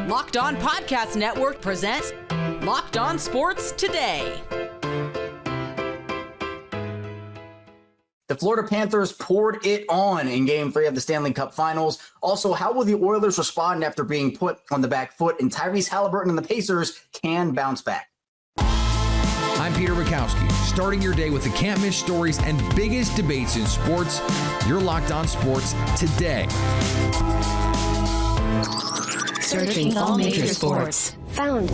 Locked On Podcast Network presents Locked On Sports Today. The Florida Panthers poured it on in Game 3 of the Stanley Cup Finals. Also, how will the Oilers respond after being put on the back foot? And Tyrese Halliburton and the Pacers can bounce back. I'm Peter Bukowski, starting your day with the can't-miss stories and biggest debates in sports. You're Locked On Sports Today. Searching all major sports. Found.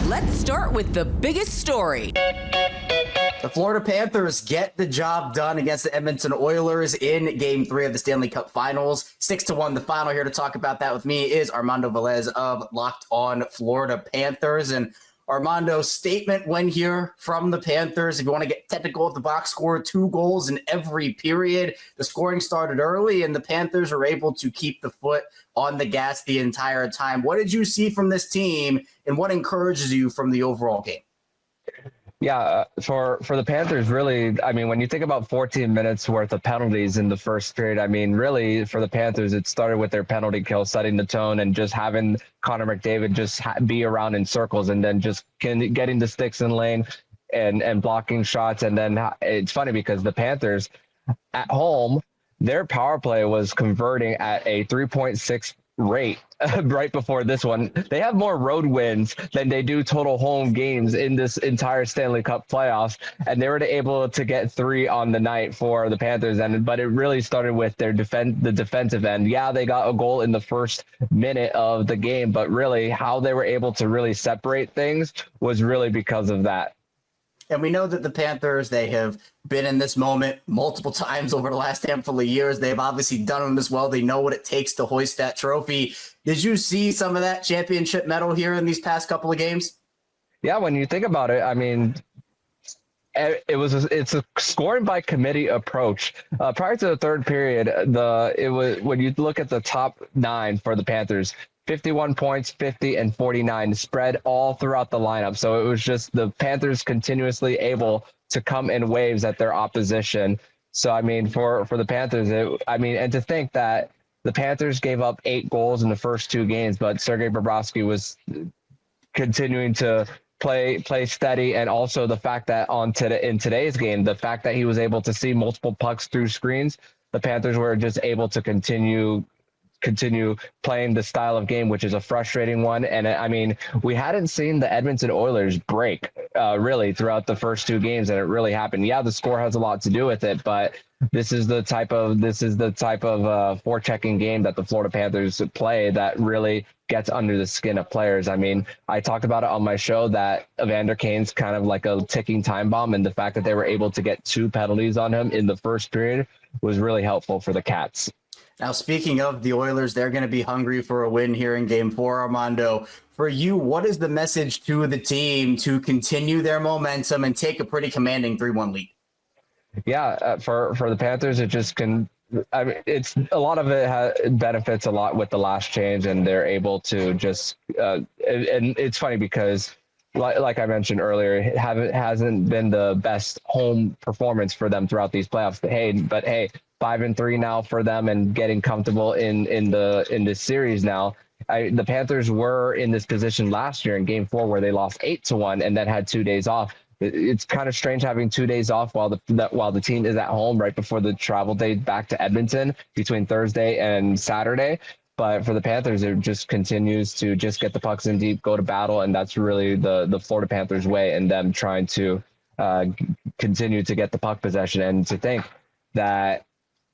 Let's start with the biggest story. The Florida Panthers get the job done against the Edmonton Oilers in Game 3 of the Stanley Cup Finals. 6-1 the final. Here to talk about that with me is Armando Velez of Locked On Florida Panthers. And Armando's statement win here from the Panthers. If you want to get technical, the box scored 2 goals in every period. The scoring started early, and the Panthers were able to keep the foot on the gas the entire time. What did you see from this team, and what encourages you from the overall game? Yeah, for the Panthers, really, I mean, when you think about 14 minutes worth of penalties in the first period, I mean, really, for the Panthers, it started with their penalty kill, setting the tone, and just having Connor McDavid just be around in circles, and then just getting the sticks in lane and blocking shots. And then it's funny because the Panthers at home, their power play was converting at a 3.6 rate right before this one. They have more road wins than they do total home games in this entire Stanley Cup playoffs, and they were able to get 3 on the night for the Panthers. But it really started with their the defensive end. Yeah, they got a goal in the first minute of the game, but really how they were able to really separate things was really because of that. And we know that the Panthers, they have been in this moment multiple times over the last handful of years. They've obviously done them as well. They know what it takes to hoist that trophy. Did you see some of that championship medal here in these past couple of games? Yeah, when you think about it, I mean, it's a scoring by committee approach. Prior to the third period, when you look at the top 9 for the Panthers, 51 points, 50 and 49 spread all throughout the lineup. So it was just the Panthers continuously able to come in waves at their opposition. So, I mean, for the Panthers, and to think that the Panthers gave up 8 goals in the first 2 games, but Sergei Bobrovsky was continuing to play steady. And also the fact that in today's game, the fact that he was able to see multiple pucks through screens, the Panthers were just able to continue playing the style of game, which is a frustrating one. And I mean, we hadn't seen the Edmonton Oilers break really throughout the first 2 games, and it really happened. Yeah, the score has a lot to do with it, but this is the type of forechecking game that the Florida Panthers play that really gets under the skin of players. I mean, I talked about it on my show that Evander Kane's kind of like a ticking time bomb, and the fact that they were able to get 2 penalties on him in the first period was really helpful for the Cats. Now, speaking of the Oilers, they're going to be hungry for a win here in Game 4, Armando. For you, what is the message to the team to continue their momentum and take a pretty commanding 3-1 lead? Yeah, for the Panthers, it just can. I mean, it's a lot of it benefits a lot with the last change, and they're able to just. And it's funny because, like I mentioned earlier, it hasn't been the best home performance for them throughout these playoffs. But hey. 5-3 now for them, and getting comfortable in this series now. The Panthers were in this position last year in Game 4 where they lost 8-1 and then had 2 days off. It's kind of strange having 2 days off while the team is at home right before the travel day back to Edmonton between Thursday and Saturday. But for the Panthers, it just continues to just get the pucks in deep, go to battle, and that's really the Florida Panthers way, and them trying to continue to get the puck possession. And to think that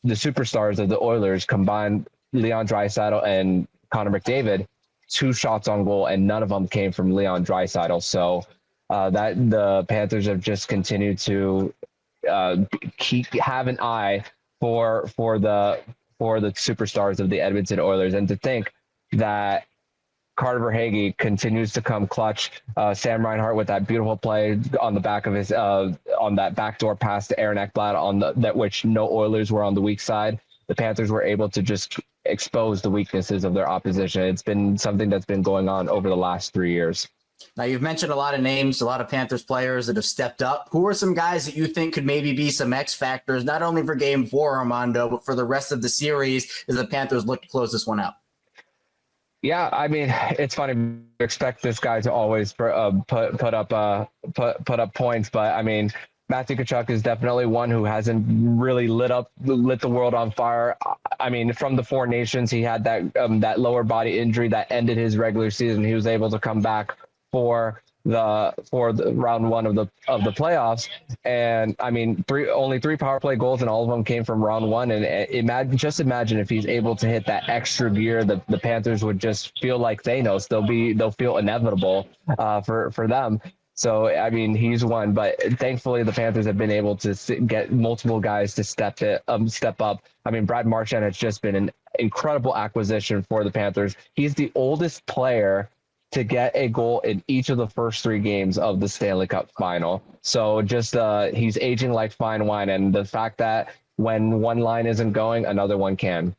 the superstars of the Oilers combined Leon Draisaitl and Connor McDavid, 2 shots on goal, and none of them came from Leon Draisaitl. So that the Panthers have just continued to have an eye for the superstars of the Edmonton Oilers, and to think that Carter Verhaeghe continues to come clutch. Sam Reinhart with that beautiful play on the back of his on that backdoor pass to Aaron Ekblad which no Oilers were on the weak side. The Panthers were able to just expose the weaknesses of their opposition. It's been something that's been going on over the last 3 years. Now, you've mentioned a lot of names, a lot of Panthers players that have stepped up. Who are some guys that you think could maybe be some X factors, not only for Game 4, Armando, but for the rest of the series as the Panthers look to close this one out? Yeah, I mean, it's funny to expect this guy to always put up points, but I mean, Matthew Tkachuk is definitely one who hasn't really lit the world on fire. I mean, from the Four Nations, he had that lower body injury that ended his regular season. He was able to come back for the round one of the playoffs, and I mean, only three power play goals, and all of them came from round one. And imagine if he's able to hit that extra gear, the Panthers would just feel like Thanos. They'll feel inevitable for them. So, I mean, he's one, but thankfully the Panthers have been able to get multiple guys to step up. I mean, Brad Marchand has just been an incredible acquisition for the Panthers. He's the oldest player to get a goal in each of the first three games of the Stanley Cup Final. So just he's aging like fine wine, and the fact that when one line isn't going, another one can.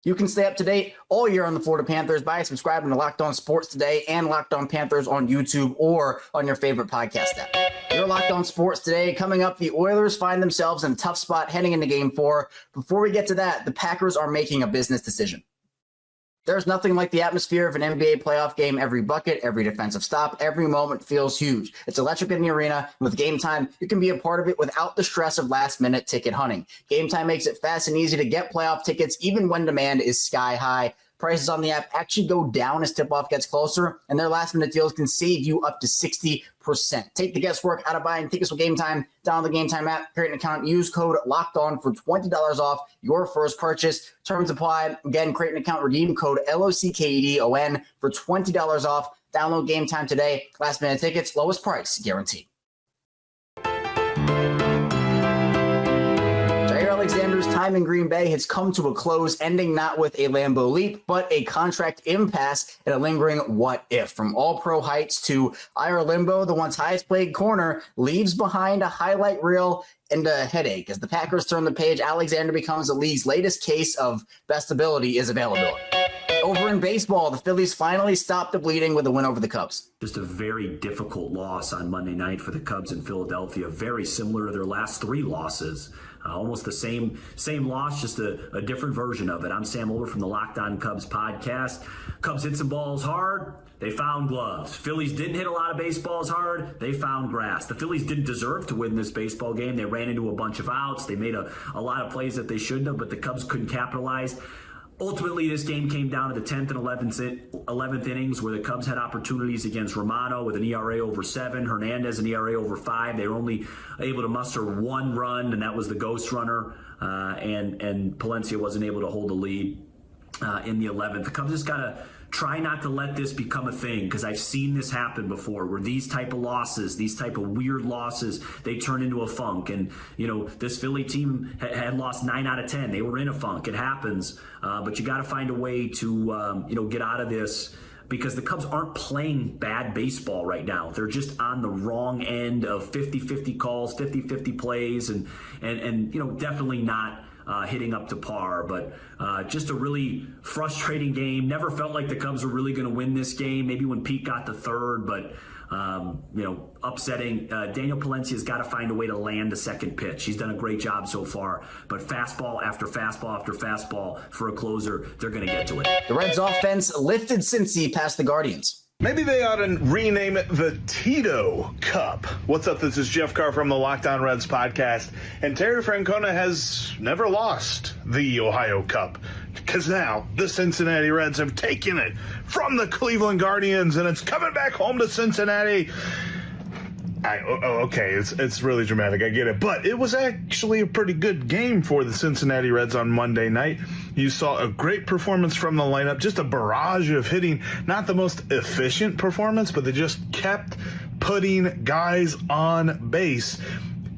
You can stay up to date all year on the Florida Panthers by subscribing to Locked On Sports Today and Locked On Panthers on YouTube or on your favorite podcast app. You're Locked On Sports Today. Coming up, the Oilers find themselves in a tough spot heading into Game 4. Before we get to that, the Packers are making a business decision. There's nothing like the atmosphere of an NBA playoff game. Every bucket, every defensive stop, every moment feels huge. It's electric in the arena. With Game Time, you can be a part of it without the stress of last-minute ticket hunting. Game Time makes it fast and easy to get playoff tickets, even when demand is sky high. Prices on the app actually go down as tip-off gets closer, and their last-minute deals can save you up to 60%. Take the guesswork out of buying tickets with Game Time. Download the Game Time app, create an account, use code LOCKEDON for $20 off your first purchase. Terms apply. Again, create an account, redeem code LOCKEDON for $20 off. Download Game Time today. Last-minute tickets, lowest price guaranteed. Alexander's time in Green Bay has come to a close, ending not with a Lambeau leap, but a contract impasse and a lingering what if. From all-pro heights to IR limbo, the once highest-paid corner leaves behind a highlight reel and a headache. As the Packers turn the page, Alexander becomes the league's latest case of best ability is availability. Over in baseball, the Phillies finally stopped the bleeding with a win over the Cubs. Just a very difficult loss on Monday night for the Cubs in Philadelphia, very similar to their last three losses. Almost the same loss, just a different version of it. I'm Sam Olber from the Locked On Cubs podcast. Cubs hit some balls hard. They found gloves. Phillies didn't hit a lot of baseballs hard. They found grass. The Phillies didn't deserve to win this baseball game. They ran into a bunch of outs. They made a lot of plays that they shouldn't have, but the Cubs couldn't capitalize. Ultimately, this game came down to the 10th and 11th innings where the Cubs had opportunities against Romano with an ERA over 7, Hernandez an ERA over 5. They were only able to muster one run, and that was the ghost runner, and Palencia wasn't able to hold the lead in the 11th. The Cubs just got to try not to let this become a thing, because I've seen this happen before where these type of losses, these type of weird losses, they turn into a funk. And, this Philly team had lost 9 out of 10. They were in a funk. It happens. But you got to find a way to, get out of this, because the Cubs aren't playing bad baseball right now. They're just on the wrong end of 50-50 calls, 50-50 plays, and definitely not hitting up to par. But just a really frustrating game. Never felt like the Cubs were really going to win this game. Maybe when Pete got the third, but upsetting. Daniel Palencia's got to find a way to land the second pitch. He's done a great job so far, but fastball after fastball after fastball for a closer, they're going to get to it. The Reds offense lifted Cincy past the Guardians. Maybe they ought to rename it the Tito Cup. What's up? This is Jeff Carr from the Locked On Reds podcast. And Terry Francona has never lost the Ohio Cup, because now the Cincinnati Reds have taken it from the Cleveland Guardians, and it's coming back home to Cincinnati. Okay, it's really dramatic, I get it. But it was actually a pretty good game for the Cincinnati Reds on Monday night. You saw a great performance from the lineup, just a barrage of hitting. Not the most efficient performance, but they just kept putting guys on base.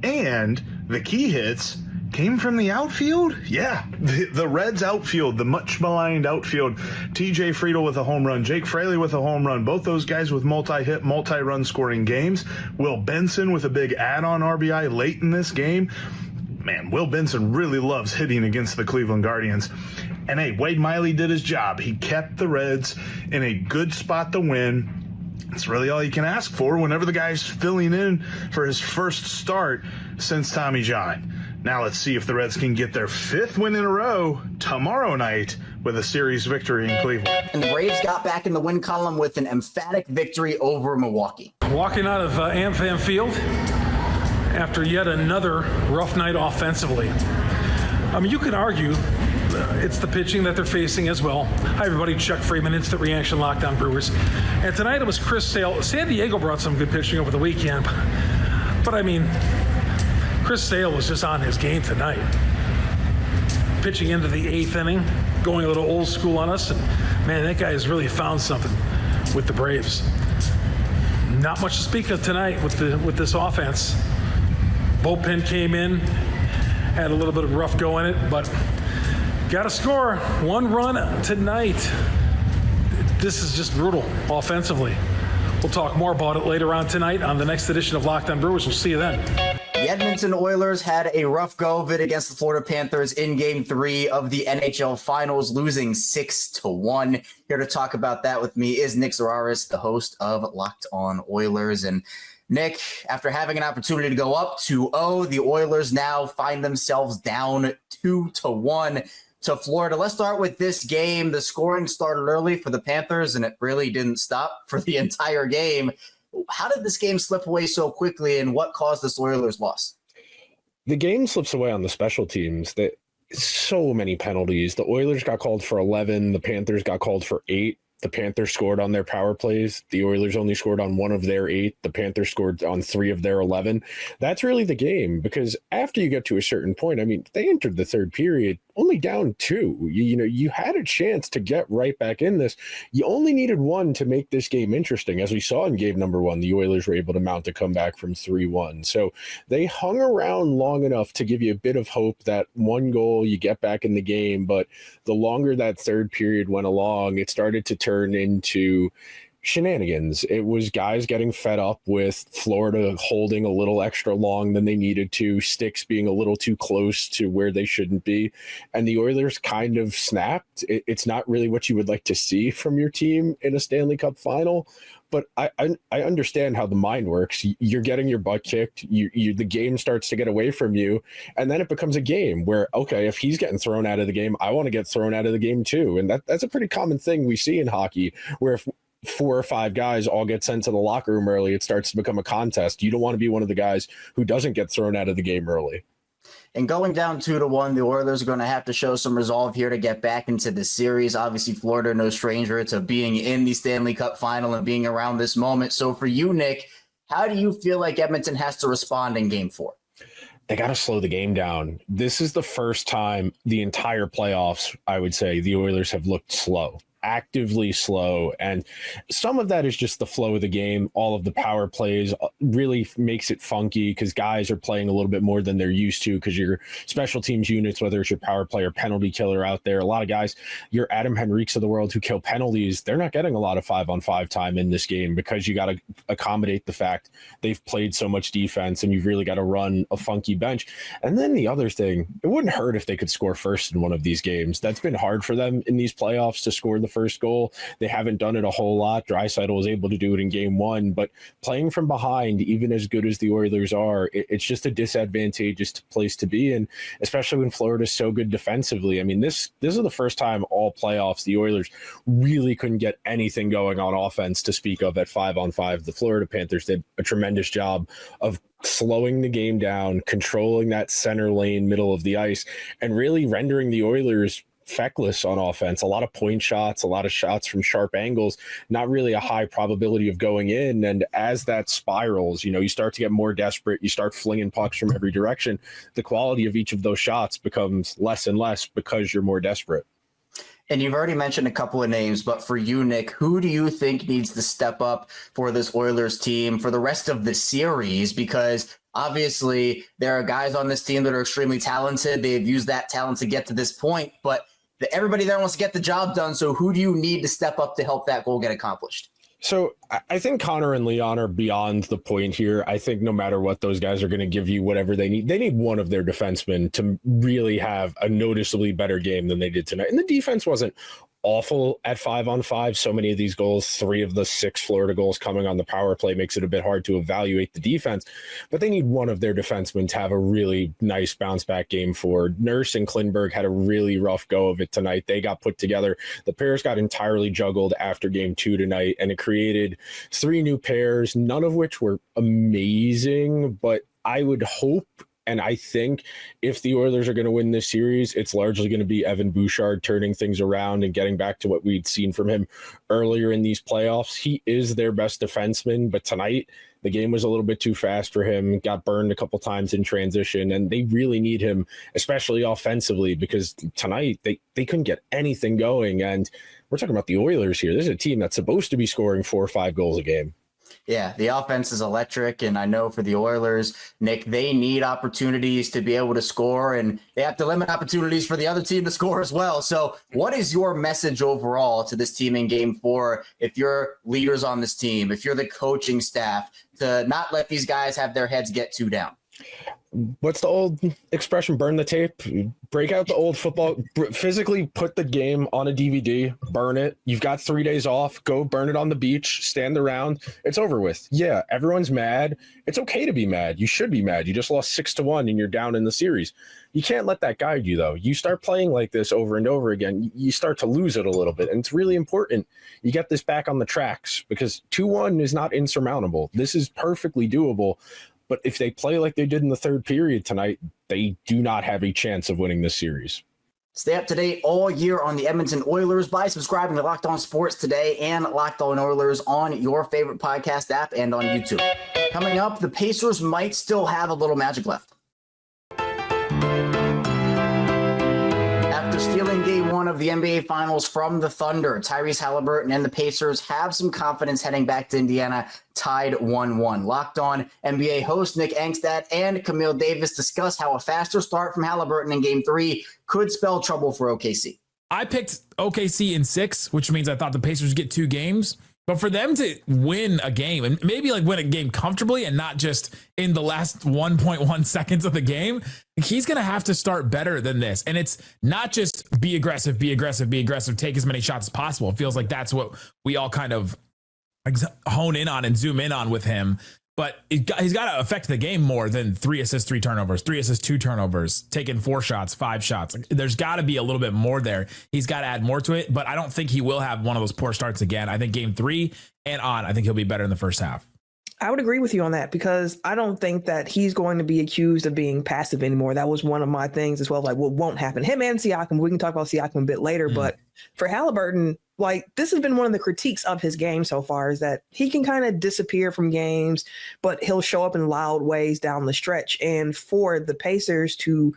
And the key hits came from the outfield? Yeah, the Reds outfield, the much maligned outfield. TJ Friedl with a home run, Jake Fraley with a home run, both those guys with multi-hit, multi-run scoring games. Will Benson with a big add-on RBI late in this game. Man, Will Benson really loves hitting against the Cleveland Guardians. And hey, Wade Miley did his job. He kept the Reds in a good spot to win. It's really all you can ask for whenever the guy's filling in for his first start since Tommy John. Now let's see if the Reds can get their 5th win in a row tomorrow night with a series victory in Cleveland. And the Braves got back in the win column with an emphatic victory over Milwaukee. Walking out of AmFam Field after yet another rough night offensively. I mean, you could argue it's the pitching that they're facing as well. Hi, everybody. Chuck Freeman, Instant Reaction, Lockdown Brewers. And tonight it was Chris Sale. San Diego brought some good pitching over the weekend. But I mean, Chris Sale was just on his game tonight. Pitching into the 8th inning, going a little old school on us. And man, that guy has really found something with the Braves. Not much to speak of tonight with this offense. Bullpen came in, had a little bit of rough go in it, but got to score 1 run tonight. This is just brutal offensively. We'll talk more about it later on tonight on the next edition of Locked On Brewers. We'll see you then. The Edmonton Oilers had a rough go of it against the Florida Panthers in Game 3 of the NHL Finals, losing 6-1. Here to talk about that with me is Nick Zararis, the host of Locked On Oilers. And Nick, after having an opportunity to go up 2-0, the Oilers now find themselves down 2-1 to Florida. Let's start with this game. The scoring started early for the Panthers, and it really didn't stop for the entire game. How did this game slip away so quickly, and what caused this Oilers loss? The game slips away on the special teams. That so many penalties. The Oilers got called for 11. The Panthers got called for 8. The Panthers scored on their power plays. The Oilers only scored on 1 of their 8. The Panthers scored on 3 of their 11. That's really the game, because after you get to a certain point, I mean, they entered the third period only down 2. You had a chance to get right back in this. You only needed 1 to make this game interesting. As we saw in game number 1, the Oilers were able to mount a comeback from 3-1. So they hung around long enough to give you a bit of hope that 1 goal, you get back in the game. But the longer that third period went along, it started to turn into shenanigans. It was guys getting fed up with Florida holding a little extra long than they needed to, sticks being a little too close to where they shouldn't be, and the Oilers kind of snapped. It's not really what you would like to see from your team in a Stanley Cup final, but I understand how the mind works. You're getting your butt kicked, the game starts to get away from you, and then it becomes a game where, okay, if he's getting thrown out of the game, I want to get thrown out of the game too. And that's a pretty common thing we see in hockey, where if 4 or 5 guys all get sent to the locker room early, it starts to become a contest. You don't want to be one of the guys who doesn't get thrown out of the game early. And going down 2-1, the Oilers are going to have to show some resolve here to get back into the series. Obviously, Florida, no stranger to being in the Stanley Cup final and being around this moment. So for you, Nick, how do you feel like Edmonton has to respond in Game 4? They got to slow the game down. This is the first time the entire playoffs, I would say, the Oilers have looked slow. Actively slow, and some of that is just the flow of the game. All of the power plays really makes it funky because guys are playing a little bit more than they're used to, because your special teams units, whether it's your power play or penalty killer out there, a lot of guys, your Adam Henriques of the world who kill penalties, they're not getting a lot of 5-on-5 time in this game, because you got to accommodate the fact they've played so much defense and you've really got to run a funky bench. And then the other thing, it wouldn't hurt if they could score first in one of these games. That's been hard for them in these playoffs to score the first goal. They haven't done it a whole lot. Draisaitl was able to do it in Game 1, but playing from behind, even as good as the Oilers are, it's just a disadvantageous place to be in, especially when Florida's so good defensively. I mean, this is the first time all playoffs the Oilers really couldn't get anything going on offense to speak of at 5-on-5. The Florida Panthers did a tremendous job of slowing the game down, controlling that center lane, middle of the ice, and really rendering the Oilers feckless on offense. A lot of point shots, a lot of shots from sharp angles, not really a high probability of going in. And as that spirals, you start to get more desperate, you start flinging pucks from every direction. The quality of each of those shots becomes less and less because you're more desperate. And you've already mentioned a couple of names, but for you, Nick, who do you think needs to step up for this Oilers team for the rest of the series? Because obviously there are guys on this team that are extremely talented. They've used that talent to get to this point, but everybody there wants to get the job done. So who do you need to step up to help that goal get accomplished? So I think Connor and Leon are beyond the point here. I think no matter what, those guys are going to give you whatever they need. They need one of their defensemen to really have a noticeably better game than they did tonight. And the defense wasn't awful at 5-on-5. So many of these goals, 3 of the 6 Florida goals coming on the power play, makes it a bit hard to evaluate the defense. But they need one of their defensemen to have a really nice bounce back game for. Nurse and Klingberg had a really rough go of it tonight. They got put together. The pairs got entirely juggled after game 2 tonight, and it created 3 new pairs, none of which were amazing, but I would hope, and I think if the Oilers are going to win this series, it's largely going to be Evan Bouchard turning things around and getting back to what we'd seen from him earlier in these playoffs. He is their best defenseman, but tonight the game was a little bit too fast for him, got burned a couple times in transition, and they really need him, especially offensively, because tonight they couldn't get anything going. And we're talking about the Oilers here. This is a team that's supposed to be scoring 4 or 5 goals a game. Yeah, the offense is electric, and I know for the Oilers, Nick, they need opportunities to be able to score, and they have to limit opportunities for the other team to score as well. So what is your message overall to this team in Game 4, if you're leaders on this team, if you're the coaching staff, to not let these guys have their heads get too down? What's the old expression? Burn the tape, break out the old football, physically put the game on a DVD, burn it. You've got 3 days off, go burn it on the beach, stand around. It's over with. Yeah, everyone's mad. It's okay to be mad. You should be mad. You just lost 6-1 and you're down in the series. You can't let that guide you, though. You start playing like this over and over again, you start to lose it a little bit. And it's really important you get this back on the tracks, because 2-1 is not insurmountable. This is perfectly doable. But if they play like they did in the third period tonight, they do not have a chance of winning this series. Stay up to date all year on the Edmonton Oilers by subscribing to Locked On Sports Today and Locked On Oilers on your favorite podcast app and on YouTube. Coming up, the Pacers might still have a little magic left. After stealing Game 1 of the NBA Finals from the Thunder, Tyrese Halliburton and the Pacers have some confidence heading back to Indiana, tied 1-1. Locked On NBA host Nick Angstad and Camille Davis discuss how a faster start from Halliburton in Game 3 could spell trouble for OKC. I picked OKC in 6, which means I thought the Pacers get 2 games. But for them to win a game, and maybe like win a game comfortably and not just in the last 1.1 seconds of the game, he's going to have to start better than this. And it's not just be aggressive, take as many shots as possible. It feels like that's what we all kind of hone in on and zoom in on with him. But he's got to affect the game more than 3 assists, 3 turnovers, 3 assists, 2 turnovers, taking 4 shots, 5 shots. There's got to be a little bit more there. He's got to add more to it, but I don't think he will have one of those poor starts again. I think Game 3 and on, I think he'll be better in the first half. I would agree with you on that, because I don't think that he's going to be accused of being passive anymore. That was one of my things as well. Like, what won't happen? Him and Siakam, we can talk about Siakam a bit later, but for Halliburton, like, this has been one of the critiques of his game so far, is that he can kind of disappear from games, but he'll show up in loud ways down the stretch. And for the Pacers to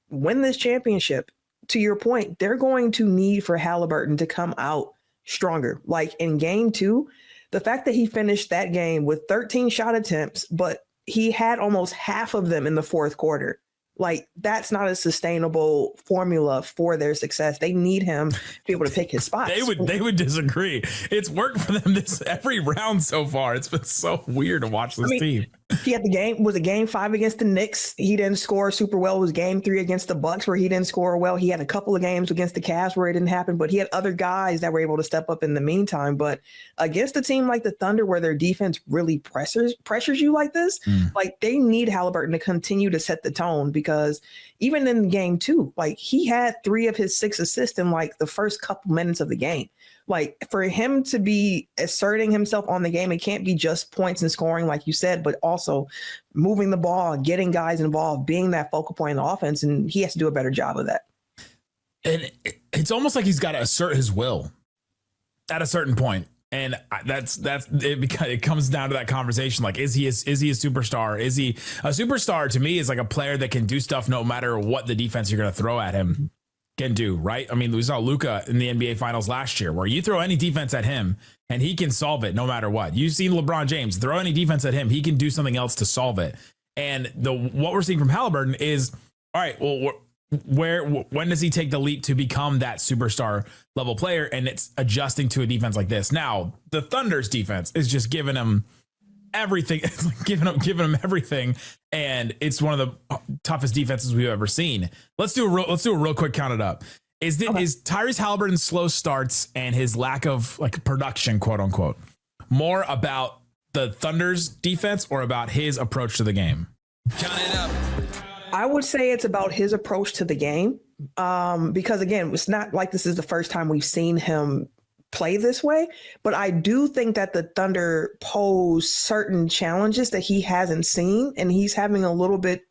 win this championship, to your point, they're going to need for Halliburton to come out stronger. Like in Game 2, the fact that he finished that game with 13 shot attempts, but he had almost half of them in the fourth quarter. Like, that's not a sustainable formula for their success. They need him to be able to pick his spots. They would disagree. It's worked for them this every round so far. It's been so weird to watch this team. He had was it Game 5 against the Knicks? He didn't score super well. It was Game 3 against the Bucks where he didn't score well. He had a couple of games against the Cavs where it didn't happen, but he had other guys that were able to step up in the meantime. But against a team like the Thunder, where their defense really pressures you like this, like, they need Halliburton to continue to set the tone, because even in Game 2, like, he had 3 of his 6 assists in like the first couple minutes of the game. Like, for him to be asserting himself on the game, it can't be just points and scoring, like you said, but also moving the ball, getting guys involved, being that focal point in the offense. And he has to do a better job of that. And it's almost like he's got to assert his will at a certain point. And that's it, because it comes down to that conversation. Like, is he a superstar? Is he a superstar? To me, is like a player that can do stuff no matter what the defense you're going to throw at him can do, right? I mean, we saw Luka in the NBA Finals last year, where you throw any defense at him and he can solve it no matter what. You've seen LeBron James throw any defense at him, he can do something else to solve it. And what we're seeing from Halliburton is, all right, well, when does he take the leap to become that superstar level player? And it's adjusting to a defense like this. Now, the Thunder's defense is just giving him everything. It's like giving him everything, and it's one of the toughest defenses we've ever seen. Let's do a real quick count it up. Is Tyrese Halliburton's slow starts and his lack of like production, quote unquote, more about the Thunder's defense or about his approach to the game? Count it up. I would say it's about his approach to the game. Because again, it's not like this is the first time we've seen him play this way, but I do think that the Thunder pose certain challenges that he hasn't seen, and he's having a little bit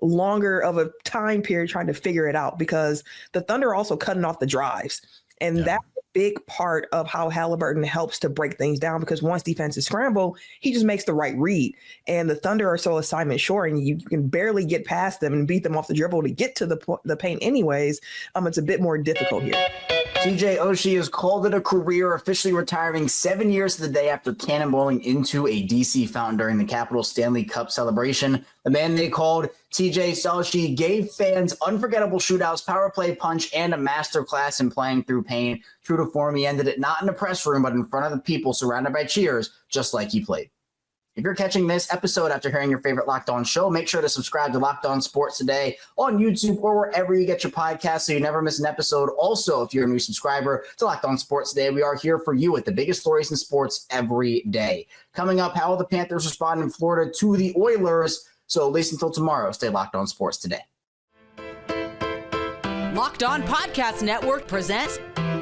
longer of a time period trying to figure it out, because the Thunder are also cutting off the drives. And that's a big part of how Halliburton helps to break things down, because once defenses scramble, he just makes the right read. And the Thunder are so assignment short, and you can barely get past them and beat them off the dribble to get to the paint anyways. It's a bit more difficult here. TJ Oshie has called it a career, officially retiring 7 years to the day after cannonballing into a DC fountain during the Capitals Stanley Cup celebration. The man they called TJ Oshie gave fans unforgettable shootouts, power play punch, and a masterclass in playing through pain. True to form, he ended it not in the press room, but in front of the people, surrounded by cheers, just like he played. If you're catching this episode after hearing your favorite Locked On show, make sure to subscribe to Locked On Sports Today on YouTube or wherever you get your podcasts so you never miss an episode. Also, if you're a new subscriber to Locked On Sports Today, we are here for you with the biggest stories in sports every day. Coming up, how will the Panthers respond in Florida to the Oilers? So at least until tomorrow, stay Locked On Sports Today. Locked On Podcast Network presents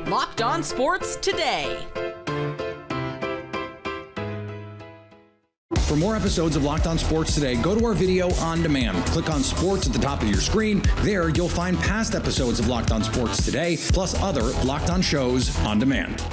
Locked On Sports Today. For more episodes of Locked On Sports Today, go to our video on demand. Click on Sports at the top of your screen. There, you'll find past episodes of Locked On Sports Today, plus other Locked On shows on demand.